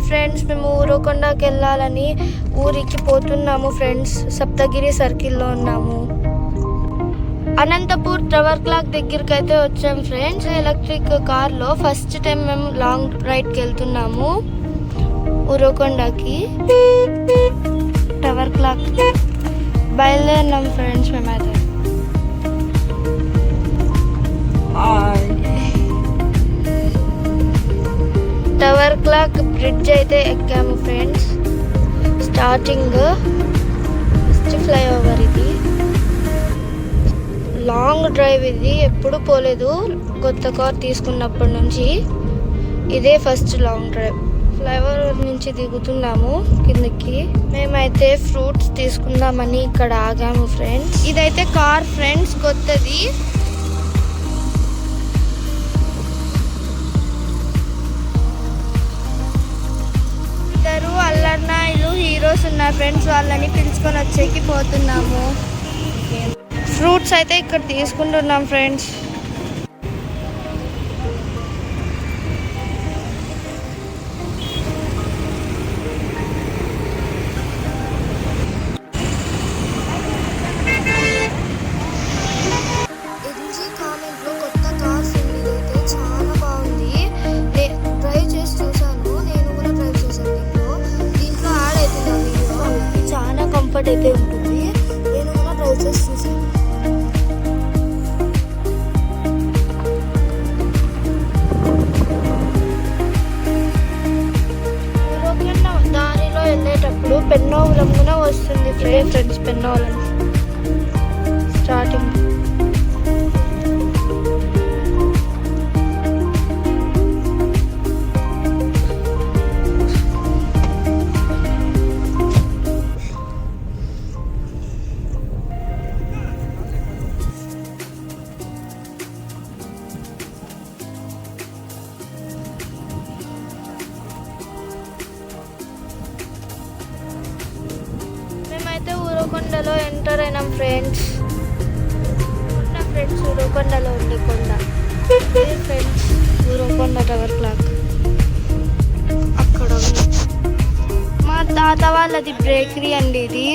Hi friends, మేము ఊరకొండకి వెళ్ళాలని ఊరికి పోతున్నాము ఫ్రెండ్స్. సప్తగిరి సర్కిల్లో ఉన్నాము. అనంతపూర్ టవర్ క్లాక్ దగ్గరికి అయితే వచ్చాం ఫ్రెండ్స్. ఎలక్ట్రిక్ కార్లో ఫస్ట్ టైం మేము లాంగ్ రైడ్కి వెళ్తున్నాము ఊరకొండకి. టవర్ క్లాక్ బయలుదేరినాం ఫ్రెండ్స్ మేమైతే. టవర్ క్లాక్ బ్రిడ్జ్ అయితే ఎక్కాము ఫ్రెండ్స్. స్టార్టింగ్ ఫస్ట్ ఫ్లైఓవర్ ఇది. లాంగ్ డ్రైవ్ ఇది, ఎప్పుడు పోలేదు. కొత్త కార్ తీసుకున్నప్పటి నుంచి ఇదే ఫస్ట్ లాంగ్ డ్రైవ్. ఫ్లైఓవర్ నుంచి దిగుతున్నాము కిందకి. మేమైతే ఫ్రూట్స్ తీసుకుందామని ఇక్కడ ఆగాము ఫ్రెండ్స్. ఇదైతే కార్ ఫ్రెండ్స్, కొత్తది. అల్లర్నాయులు హీరోస్ ఉన్నారు ఫ్రెండ్స్, వాళ్ళని పిలుచుకొని వచ్చేకి పోతున్నాము. ఫ్రూట్స్ అయితే ఇక్కడ తీసుకుంటున్నాం ఫ్రెండ్స్. అయితే ఉంటుంది, నేను కూడా ట్రై చేసి చూసాను. దారిలో వెళ్ళేటప్పుడు పెన్నోవరం కూడా వస్తుంది ఫ్రెండ్స్. పెన్నోవరం స్టార్టింగ్. మేమైతే ఊరకొండలో ఎంటర్ అయినాం ఫ్రెండ్స్. ఊరకొండలో ఉండే కొండ ఫ్రెండ్స్. ఊరకొండ టవర్ క్లాక్ అక్కడ ఉంది. మా తాత వాళ్ళది బేకరీ అండి ఇది.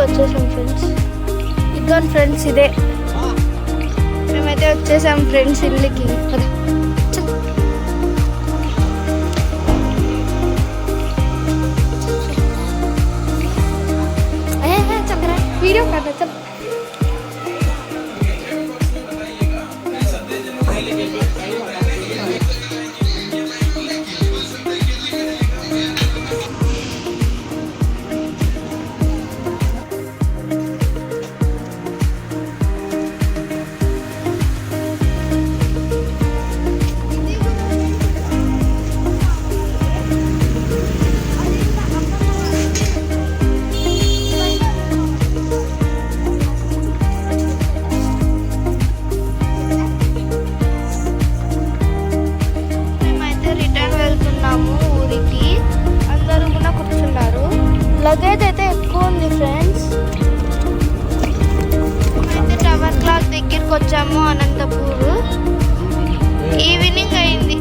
వచ్చేసాం ఫ్రెండ్స్. ఇదిగోండి ఫ్రెండ్స్, ఇదే మేమైతే వచ్చేసాం ఫ్రెండ్స్ ఇల్లుకి. వీడియో కదా చల్. లగేజ్ అయితే ఎక్కువ ఉంది ఫ్రెండ్స్. అయితే టవర్ క్లాక్ దగ్గరికి వచ్చాము అనంతపూర్. ఈవినింగ్ అయింది.